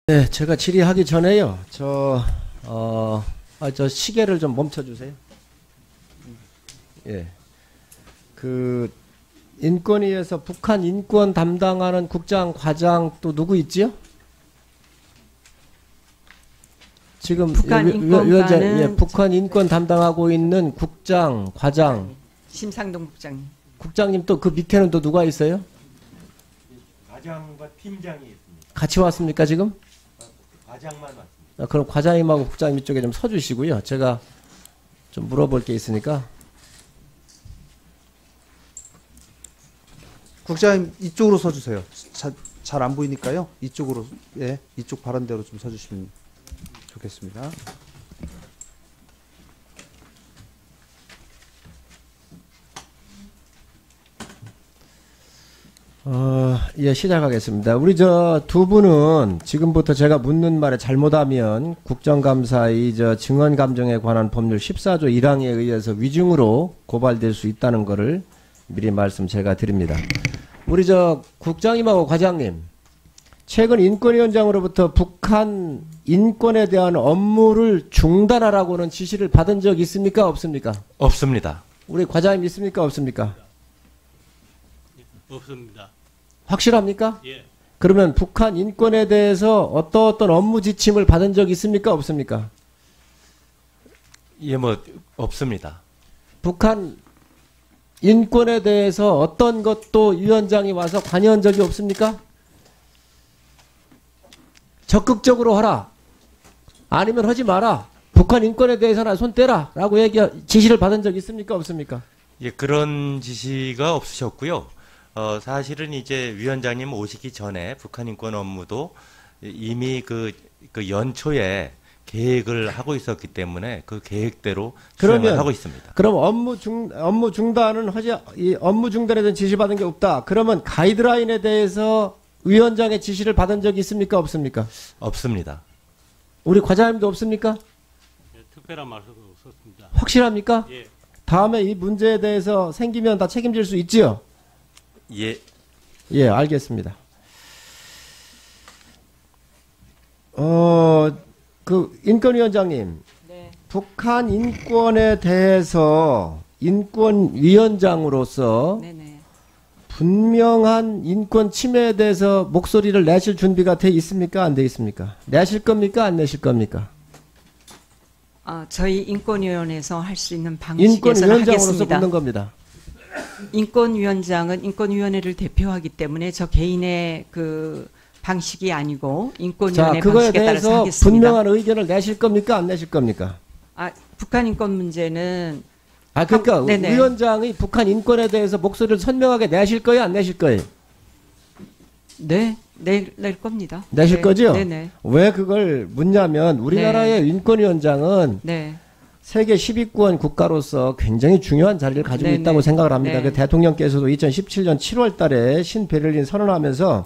네, 제가 질의하기 전에요. 저 시계를 좀 멈춰주세요. 예. 인권위에서 북한 인권 담당하는 국장, 과장 또 누구 있지요? 지금 북한 인권과는 예, 북한 인권 담당하고 있는 국장, 과장. 심상동 국장님. 국장님 또 그 밑에는 또 누가 있어요? 과장과 팀장이 있습니다. 같이 왔습니까, 지금? 과장만 왔습니다. 그럼 과장님하고 국장님 쪽에 좀 서주시고요. 제가 좀 물어볼 게 있으니까. 국장님 이쪽으로 서주세요. 잘 안 보이니까요. 이쪽으로, 예, 이쪽 바란대로 좀 서주시면 좋겠습니다. 예, 시작하겠습니다. 우리 두 분은 지금부터 제가 묻는 말에 잘못하면 국정감사의 증언감정에 관한 법률 14조 1항에 의해서 위증으로 고발될 수 있다는 것을 미리 말씀 제가 드립니다. 우리 국장님하고 과장님, 최근 인권위원장으로부터 북한 인권에 대한 업무를 중단하라고는 지시를 받은 적 있습니까? 없습니까? 없습니다. 우리 과장님 있습니까? 없습니까? 없습니다. 확실합니까? 예. 그러면 북한 인권에 대해서 어떤 업무 지침을 받은 적 있습니까? 없습니까? 예, 없습니다. 북한 인권에 대해서 어떤 것도 위원장이 와서 관여한 적이 없습니까? 적극적으로 하라. 아니면 하지 마라. 북한 인권에 대해서는 손 떼라. 라고 지시를 받은 적 있습니까? 없습니까? 예, 그런 지시가 없으셨고요. 사실은 이제 위원장님 오시기 전에 북한 인권 업무도 이미 그 연초에 계획을 하고 있었기 때문에 그 계획대로 수행을 하고 있습니다. 그럼 업무 중단에 대한 지시 받은 게 없다. 그러면 가이드라인에 대해서 위원장의 지시를 받은 적이 있습니까? 없습니까? 없습니다. 우리 과장님도 없습니까? 예, 특별한 말씀은 없었습니다. 확실합니까? 예. 다음에 이 문제에 대해서 생기면 다 책임질 수 있지요? 예. 예, 알겠습니다. 인권위원장님. 네. 북한 인권에 대해서 인권위원장으로서 네네. 분명한 인권 침해에 대해서 목소리를 내실 준비가 돼 있습니까? 안 돼 있습니까? 내실 겁니까? 안 내실 겁니까? 저희 인권위원회에서 할 수 있는 방식에서 인권위원장으로서 하겠습니다. 묻는 겁니다. 인권위원장은 인권위원회를 대표하기 때문에 저 개인의 그 방식이 아니고 인권위원회 그거에 방식에 따라서 대해서 하겠습니다. 분명한 의견을 내실 겁니까? 안 내실 겁니까? 북한 인권 문제는 그러니까 네네. 위원장이 북한 인권에 대해서 목소리를 선명하게 내실 거예요? 안 내실 거예요? 네, 낼 겁니다. 내실 네. 거죠? 네네. 왜 그걸 묻냐면 우리나라의 인권위원장은 네. 세계 10위권 국가로서 굉장히 중요한 자리를 가지고 네네. 있다고 생각을 합니다. 네. 그 대통령께서도 2017년 7월 달에 신베를린 선언하면서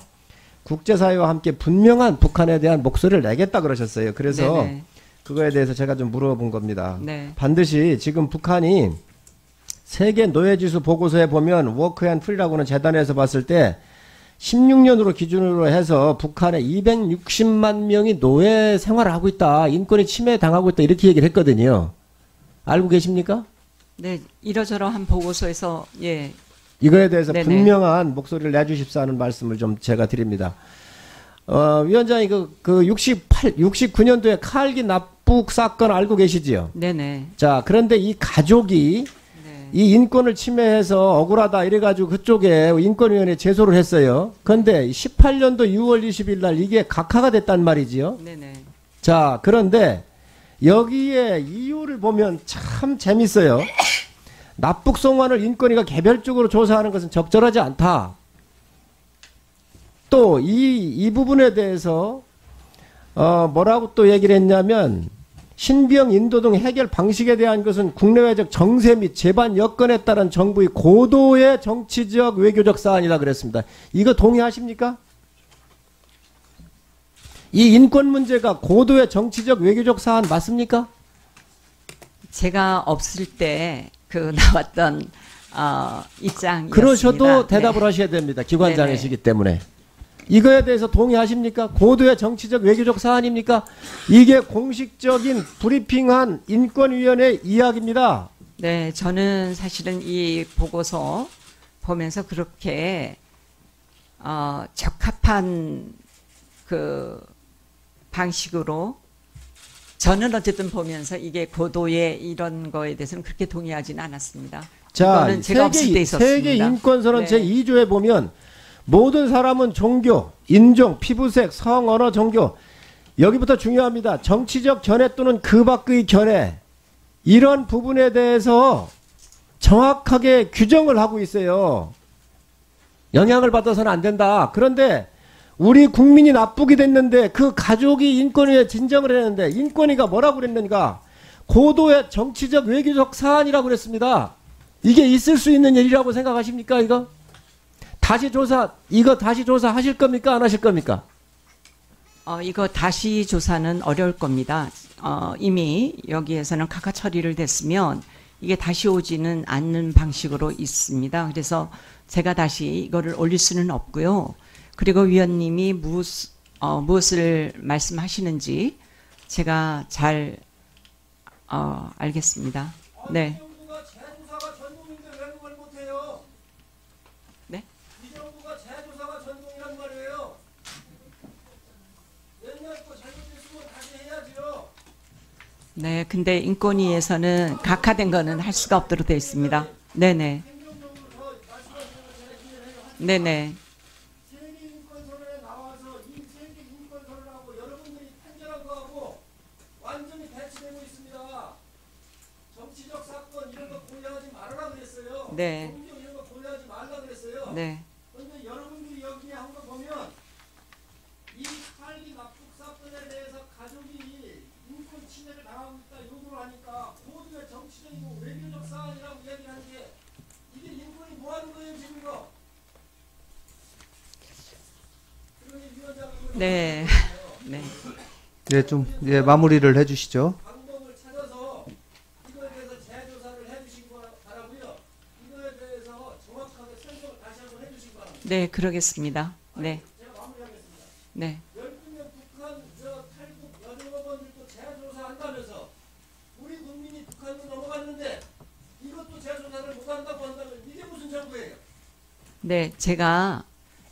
국제사회와 함께 분명한 북한에 대한 목소리를 내겠다 그러셨어요. 그래서 네네. 그거에 대해서 제가 좀 물어본 겁니다. 네. 반드시 지금 북한이 세계 노예지수 보고서에 보면 워크 앤 프리라고는 재단에서 봤을 때 16년으로 기준으로 해서 북한에 260만 명이 노예 생활을 하고 있다. 인권이 침해당하고 있다. 이렇게 얘기를 했거든요. 알고 계십니까? 네, 이러저러한 보고서에서 예. 이거에 대해서 네네. 분명한 목소리를 내주십사 하는 말씀을 좀 제가 드립니다. 위원장이 69년도에 칼기 납북 사건 알고 계시지요? 네네. 자, 그런데 이 가족이 네. 이 인권을 침해해서 억울하다 이래가지고 그쪽에 인권위원회에 제소를 했어요. 그런데 18년도 6월 20일 날 이게 각하가 됐단 말이지요. 네네. 자, 그런데 여기에 이유를 보면 참 재밌어요. 납북송환을 인권위가 개별적으로 조사하는 것은 적절하지 않다. 또 이 부분에 대해서 뭐라고 또 얘기를 했냐면 신병 인도 등 해결 방식에 대한 것은 국내외적 정세 및 재반 여건에 따른 정부의 고도의 정치적 외교적 사안이라 그랬습니다. 이거 동의하십니까? 이 인권 문제가 고도의 정치적 외교적 사안 맞습니까? 제가 없을 때 나왔던 입장이었습니다. 그러셔도 네. 대답을 하셔야 됩니다. 기관장이시기 때문에. 이거에 대해서 동의하십니까? 고도의 정치적 외교적 사안입니까? 이게 공식적인 브리핑한 인권위원회 이야기입니다. 네, 저는 사실은 이 보고서 보면서 그렇게 적합한 그 방식으로 저는 어쨌든 보면서 이게 고도의 이런 거에 대해서는 그렇게 동의하지는 않았습니다. 자, 이거는 제가 없을 때 있었습니다. 세계 인권선언 네. 제2조에 보면 모든 사람은 종교, 인종, 피부색, 성, 언어, 종교 여기부터 중요합니다. 정치적 견해 또는 그 밖의 견해 이런 부분에 대해서 정확하게 규정을 하고 있어요. 영향을 받아서는 안 된다. 그런데 우리 국민이 나쁘게 됐는데 그 가족이 인권위에 진정을 했는데 인권위가 뭐라고 그랬는가? 고도의 정치적 외교적 사안이라고 그랬습니다. 이게 있을 수 있는 일이라고 생각하십니까? 이거 다시 조사하실 겁니까? 안 하실 겁니까? 이거 다시 조사는 어려울 겁니다. 이미 여기에서는 각하 처리를 됐으면 이게 다시 오지는 않는 방식으로 있습니다. 그래서 제가 다시 이거를 올릴 수는 없고요. 그리고 위원님이 무엇을 말씀하시는지 제가 잘 알겠습니다. 네. 재조사가 전공인데 왜 그걸 못해요? 네? 이 정부가 재조사가 전공이란 말이에요. 옛날 거 잘못됐으면 다시 해야지요. 네, 근데 인권위에서는 각하된 거는 할 수가 없도록 되어 있습니다. 네네. 네네. 세계 인권선언에 나와서 이 세계 인권선언하고 여러분들이 판결한 거하고 완전히 배치되고 있습니다. 정치적 사건 이런 거 고려하지 말아라 그랬어요. 네. 종교 이런 거 고려하지 말라 그랬어요. 네. 그런데 여러분들이 여기에 한 거 보면 이 칼리 납북 사건에 대해서 가족이 인권 침해를 당하고 있다 요구를 하니까 모두의 정치적이고 외교적 사안이라고 이야기하는 게 이게 인권이 뭐 하는 거예요 지금 이거? 네. 네. 네, 좀 마무리를 해주시죠. 방법을 찾아서 이거에 대해서 재조사를 해주시기 바라고요. 이거에 대해서 정확하게 설명을 다시 한번 해주시기 바랍니다. 네, 그러겠습니다. 네. 제가 마무리하겠습니다. 네. 12명 북한 탈북 여정업원들도 재조사한다면서 우리 국민이 북한으로 넘어갔는데 이것도 재조사를 못한다고 한다면 이게 무슨 정부예요? 네, 제가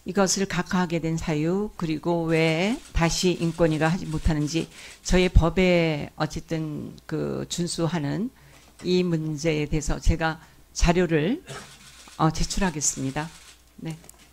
이것을 각하하게 된 사유 그리고 왜 다시 인권위가 하지 못하는지 저희 법에 어쨌든 그 준수하는 이 문제에 대해서 제가 자료를 제출하겠습니다. 네.